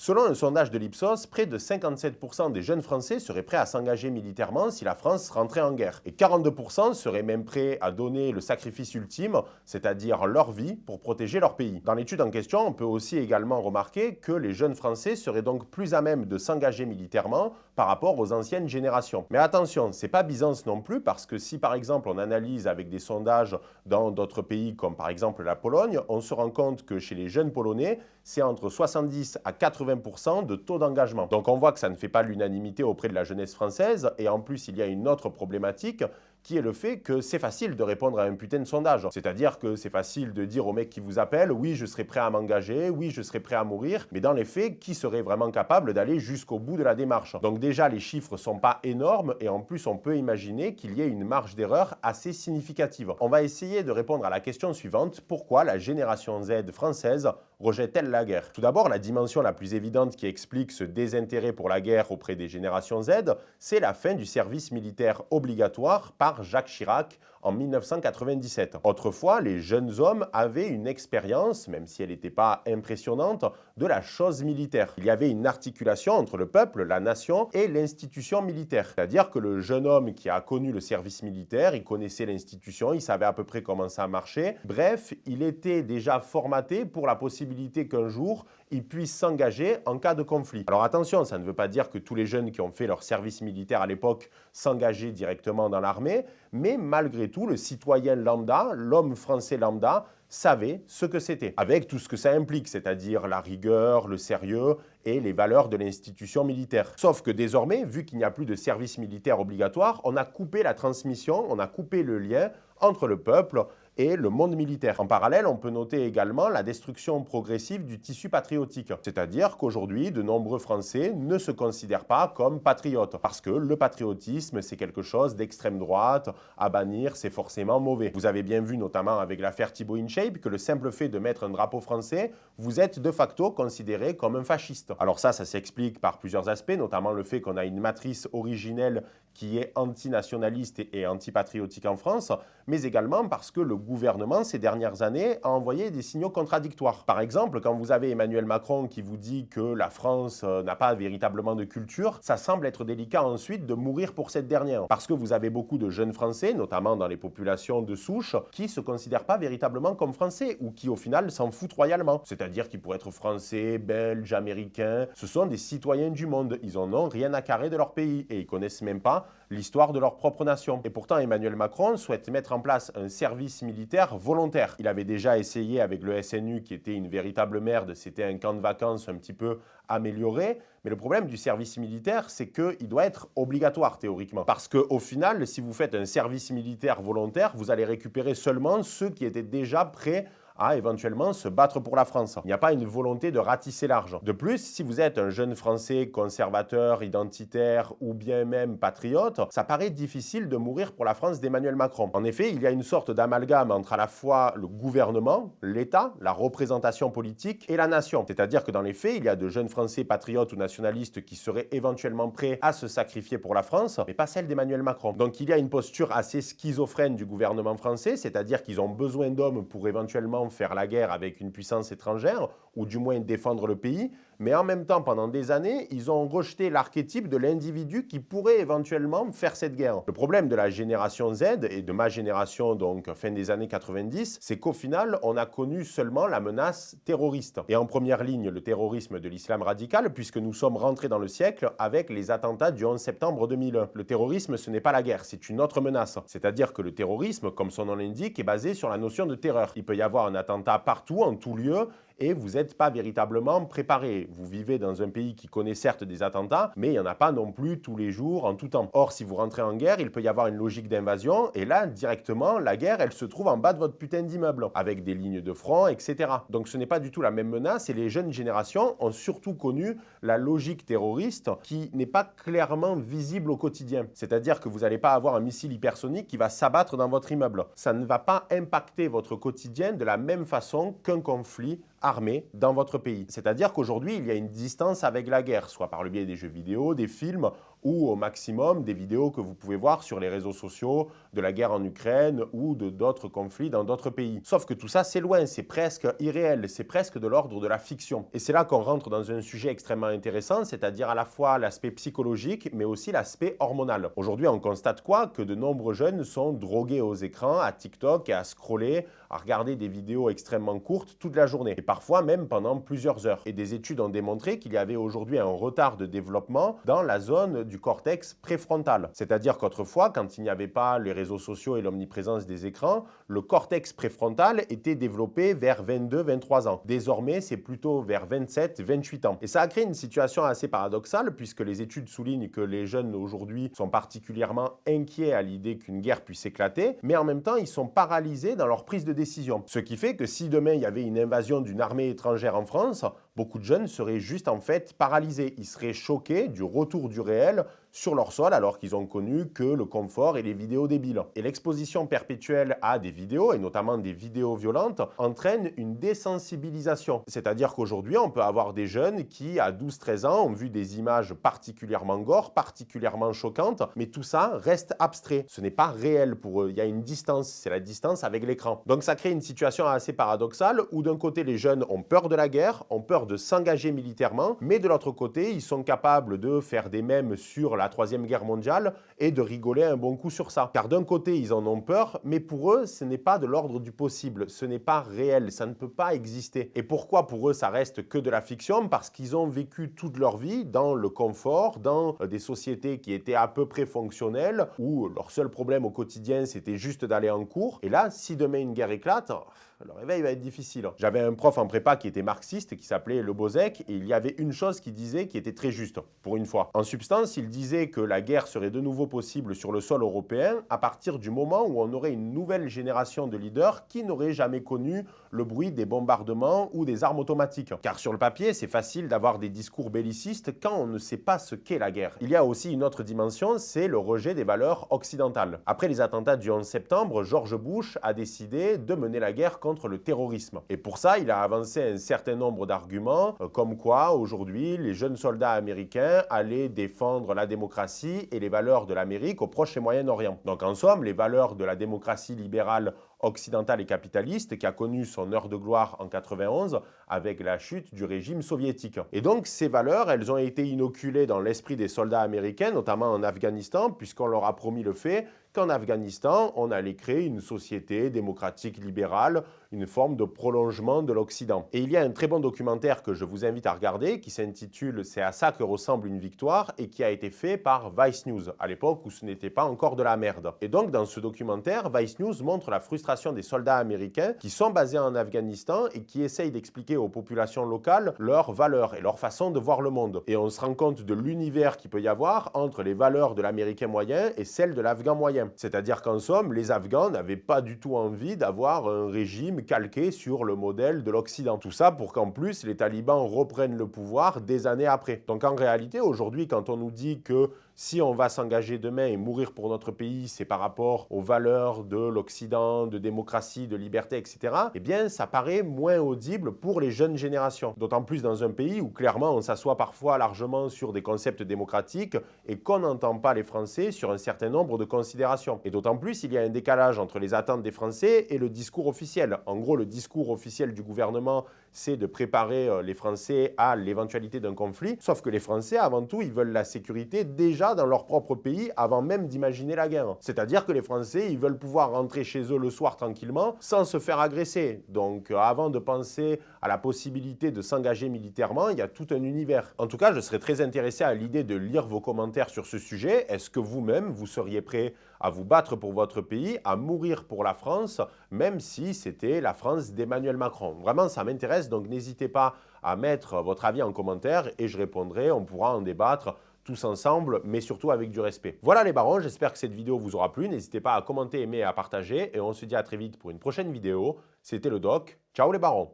Selon un sondage de l'Ipsos, près de 57% des jeunes Français seraient prêts à s'engager militairement si la France rentrait en guerre. Et 42% seraient même prêts à donner le sacrifice ultime, c'est-à-dire leur vie, pour protéger leur pays. Dans l'étude en question, on peut aussi également remarquer que les jeunes Français seraient donc plus à même de s'engager militairement par rapport aux anciennes générations. Mais attention, c'est pas Byzance non plus, parce que si par exemple on analyse avec des sondages dans d'autres pays comme par exemple la Pologne, on se rend compte que chez les jeunes Polonais, c'est entre 70 à 80% de taux d'engagement. Donc on voit que ça ne fait pas l'unanimité auprès de la jeunesse française, et en plus il y a une autre problématique qui est le fait que c'est facile de répondre à un putain de sondage. C'est-à-dire que c'est facile de dire au mec qui vous appelle « oui, je serai prêt à m'engager, oui, je serai prêt à mourir », mais dans les faits, qui serait vraiment capable d'aller jusqu'au bout de la démarche? Donc déjà, les chiffres ne sont pas énormes, et en plus, on peut imaginer qu'il y ait une marge d'erreur assez significative. On va essayer de répondre à la question suivante: pourquoi la génération Z française rejette-t-elle la guerre? Tout d'abord, la dimension la plus évidente qui explique ce désintérêt pour la guerre auprès des générations Z, c'est la fin du service militaire obligatoire par Jacques Chirac en 1997. Autrefois, les jeunes hommes avaient une expérience, même si elle n'était pas impressionnante, de la chose militaire. Il y avait une articulation entre le peuple, la nation et l'institution militaire. C'est-à-dire que le jeune homme qui a connu le service militaire, il connaissait l'institution, il savait à peu près comment ça marchait. Bref, il était déjà formaté pour la possibilité qu'un jour, il puisse s'engager en cas de conflit. Alors attention, ça ne veut pas dire que tous les jeunes qui ont fait leur service militaire à l'époque s'engageaient directement dans l'armée, mais malgré tout, le citoyen lambda, l'homme français lambda, savait ce que c'était, avec tout ce que ça implique, c'est-à-dire la rigueur, le sérieux et les valeurs de l'institution militaire. Sauf que désormais, vu qu'il n'y a plus de service militaire obligatoire, on a coupé la transmission, on a coupé le lien entre le peuple et le monde militaire. En parallèle, on peut noter également la destruction progressive du tissu patriotique. C'est-à-dire qu'aujourd'hui, de nombreux Français ne se considèrent pas comme patriotes, parce que le patriotisme, c'est quelque chose d'extrême droite, à bannir, c'est forcément mauvais. Vous avez bien vu, notamment avec l'affaire Thibault InShape, que le simple fait de mettre un drapeau français, vous êtes de facto considéré comme un fasciste. Alors ça s'explique par plusieurs aspects, notamment le fait qu'on a une matrice originelle qui est antinationaliste et antipatriotique en France, mais également parce que le gouvernement, ces dernières années, a envoyé des signaux contradictoires. Par exemple, quand vous avez Emmanuel Macron qui vous dit que la France n'a pas véritablement de culture, ça semble être délicat ensuite de mourir pour cette dernière. Parce que vous avez beaucoup de jeunes Français, notamment dans les populations de souche, qui ne se considèrent pas véritablement comme Français, ou qui au final s'en foutent royalement. C'est-à-dire qu'ils pourraient être Français, Belges, Américains. Ce sont des citoyens du monde. Ils en ont rien à carrer de leur pays, et ils connaissent même pas l'histoire de leur propre nation. Et pourtant, Emmanuel Macron souhaite mettre en place un service militaire volontaire. Il avait déjà essayé avec le SNU, qui était une véritable merde, c'était un camp de vacances un petit peu amélioré. Mais le problème du service militaire, c'est qu'il doit être obligatoire théoriquement. Parce qu'au final, si vous faites un service militaire volontaire, vous allez récupérer seulement ceux qui étaient déjà prêts à éventuellement se battre pour la France. Il n'y a pas une volonté de ratisser large. De plus, si vous êtes un jeune Français conservateur, identitaire ou bien même patriote, ça paraît difficile de mourir pour la France d'Emmanuel Macron. En effet, il y a une sorte d'amalgame entre à la fois le gouvernement, l'État, la représentation politique et la nation. C'est-à-dire que dans les faits, il y a de jeunes Français patriotes ou nationalistes qui seraient éventuellement prêts à se sacrifier pour la France, mais pas celle d'Emmanuel Macron. Donc il y a une posture assez schizophrène du gouvernement français, c'est-à-dire qu'ils ont besoin d'hommes pour éventuellement faire la guerre avec une puissance étrangère, ou du moins défendre le pays, mais en même temps, pendant des années, ils ont rejeté l'archétype de l'individu qui pourrait éventuellement faire cette guerre. Le problème de la génération Z, et de ma génération, donc fin des années 90, c'est qu'au final, on a connu seulement la menace terroriste. Et en première ligne, le terrorisme de l'islam radical, puisque nous sommes rentrés dans le siècle avec les attentats du 11 septembre 2001. Le terrorisme, ce n'est pas la guerre, c'est une autre menace. C'est-à-dire que le terrorisme, comme son nom l'indique, est basé sur la notion de terreur. Il peut y avoir un attentat partout, en tout lieu, et vous n'êtes pas véritablement préparé. Vous vivez dans un pays qui connaît certes des attentats, mais il n'y en a pas non plus tous les jours, en tout temps. Or, si vous rentrez en guerre, il peut y avoir une logique d'invasion, et là, directement, la guerre, elle se trouve en bas de votre putain d'immeuble, avec des lignes de front, etc. Donc ce n'est pas du tout la même menace, et les jeunes générations ont surtout connu la logique terroriste qui n'est pas clairement visible au quotidien. C'est-à-dire que vous n'allez pas avoir un missile hypersonique qui va s'abattre dans votre immeuble. Ça ne va pas impacter votre quotidien de la même façon qu'un conflit armée dans votre pays. C'est-à-dire qu'aujourd'hui, il y a une distance avec la guerre, soit par le biais des jeux vidéo, des films ou au maximum des vidéos que vous pouvez voir sur les réseaux sociaux de la guerre en Ukraine ou de d'autres conflits dans d'autres pays. Sauf que tout ça, c'est loin, c'est presque irréel, c'est presque de l'ordre de la fiction. Et c'est là qu'on rentre dans un sujet extrêmement intéressant, c'est-à-dire à la fois l'aspect psychologique, mais aussi l'aspect hormonal. Aujourd'hui, on constate quoi? Que de nombreux jeunes sont drogués aux écrans, à TikTok et à scroller, à regarder des vidéos extrêmement courtes toute la journée, et parfois même pendant plusieurs heures. Et des études ont démontré qu'il y avait aujourd'hui un retard de développement dans la zone du cortex préfrontal. C'est-à-dire qu'autrefois, quand il n'y avait pas les réseaux sociaux et l'omniprésence des écrans, le cortex préfrontal était développé vers 22-23 ans. Désormais, c'est plutôt vers 27-28 ans. Et ça a créé une situation assez paradoxale, puisque les études soulignent que les jeunes aujourd'hui sont particulièrement inquiets à l'idée qu'une guerre puisse éclater, mais en même temps, ils sont paralysés dans leur prise de décision. Ce qui fait que si demain il y avait une invasion d'une armée étrangère en France, beaucoup de jeunes seraient juste en fait paralysés. Ils seraient choqués du retour du réel sur leur sol alors qu'ils ont connu que le confort et les vidéos débiles. Et l'exposition perpétuelle à des vidéos, et notamment des vidéos violentes, entraîne une désensibilisation. C'est-à-dire qu'aujourd'hui, on peut avoir des jeunes qui, à 12-13 ans, ont vu des images particulièrement gore, particulièrement choquantes, mais tout ça reste abstrait. Ce n'est pas réel pour eux. Il y a une distance, c'est la distance avec l'écran. Donc ça crée une situation assez paradoxale où d'un côté, les jeunes ont peur de la guerre, ont peur de s'engager militairement, mais de l'autre côté, ils sont capables de faire des mèmes sur la Troisième Guerre mondiale et de rigoler un bon coup sur ça. Car d'un côté, ils en ont peur, mais pour eux, ce n'est pas de l'ordre du possible, ce n'est pas réel, ça ne peut pas exister. Et pourquoi pour eux, ça reste que de la fiction? Parce qu'ils ont vécu toute leur vie dans le confort, dans des sociétés qui étaient à peu près fonctionnelles, où leur seul problème au quotidien, c'était juste d'aller en cours. Et là, si demain une guerre éclate, le réveil va être difficile. J'avais un prof en prépa qui était marxiste, qui s'appelait Le Bozek, et il y avait une chose qu'il disait qui était très juste, pour une fois. En substance, il disait que la guerre serait de nouveau possible sur le sol européen à partir du moment où on aurait une nouvelle génération de leaders qui n'auraient jamais connu le bruit des bombardements ou des armes automatiques. Car sur le papier, c'est facile d'avoir des discours bellicistes quand on ne sait pas ce qu'est la guerre. Il y a aussi une autre dimension, c'est le rejet des valeurs occidentales. Après les attentats du 11 septembre, George Bush a décidé de mener la guerre contre le terrorisme. Et pour ça, il a avancé un certain nombre d'arguments, comme quoi aujourd'hui, les jeunes soldats américains allaient défendre la démocratie et les valeurs de l'Amérique au Proche et Moyen-Orient. Donc en somme, les valeurs de la démocratie libérale occidentale et capitaliste qui a connu son heure de gloire en 91 avec la chute du régime soviétique. Et donc ces valeurs, elles ont été inoculées dans l'esprit des soldats américains, notamment en Afghanistan, puisqu'on leur a promis le fait qu'en Afghanistan, on allait créer une société démocratique libérale, une forme de prolongement de l'Occident. Et il y a un très bon documentaire que je vous invite à regarder qui s'intitule « C'est à ça que ressemble une victoire » et qui a été fait par Vice News, à l'époque où ce n'était pas encore de la merde. Et donc dans ce documentaire, Vice News montre la frustration des soldats américains qui sont basés en Afghanistan et qui essayent d'expliquer aux populations locales leurs valeurs et leur façon de voir le monde. Et on se rend compte de l'univers qu'il peut y avoir entre les valeurs de l'Américain moyen et celles de l'Afghan moyen. C'est-à-dire qu'en somme, les Afghans n'avaient pas du tout envie d'avoir un régime calqué sur le modèle de l'Occident. Tout ça pour qu'en plus, les talibans reprennent le pouvoir des années après. Donc en réalité, aujourd'hui, quand on nous dit que si on va s'engager demain et mourir pour notre pays, c'est par rapport aux valeurs de l'Occident, de démocratie, de liberté, etc., eh bien, ça paraît moins audible pour les jeunes générations. D'autant plus dans un pays où, clairement, on s'assoit parfois largement sur des concepts démocratiques et qu'on n'entend pas les Français sur un certain nombre de considérations. Et d'autant plus, il y a un décalage entre les attentes des Français et le discours officiel. En gros, le discours officiel du gouvernement, c'est de préparer les Français à l'éventualité d'un conflit. Sauf que les Français, avant tout, ils veulent la sécurité déjà dans leur propre pays avant même d'imaginer la guerre. C'est-à-dire que les Français, ils veulent pouvoir rentrer chez eux le soir tranquillement sans se faire agresser. Donc avant de penser à la possibilité de s'engager militairement, il y a tout un univers. En tout cas, je serais très intéressé à l'idée de lire vos commentaires sur ce sujet. Est-ce que vous-même, vous seriez prêt à vous battre pour votre pays, à mourir pour la France, même si c'était la France d'Emmanuel Macron? Vraiment, ça m'intéresse, donc n'hésitez pas à mettre votre avis en commentaire et je répondrai, on pourra en débattre tous ensemble, mais surtout avec du respect. Voilà les barons, j'espère que cette vidéo vous aura plu. N'hésitez pas à commenter, aimer et à partager. Et on se dit à très vite pour une prochaine vidéo. C'était le Doc. Ciao les barons.